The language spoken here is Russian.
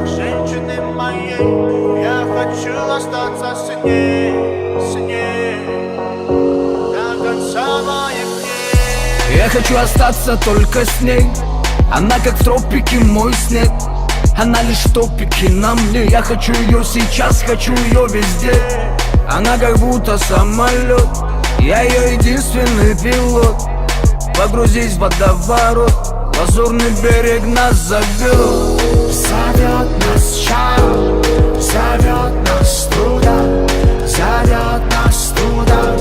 женщины моей. Я хочу остаться с ней до конца моих дней. Я хочу остаться только с ней. Она как в тропике мой снег. Она лишь в топике на мне. Я хочу ее сейчас, хочу ее везде. Она как будто самолет, я ее единственный пилот. Погрузись в водоворот, лазурный берег нас зовет. Зовет нас чаем, зовет нас туда, зовет нас туда.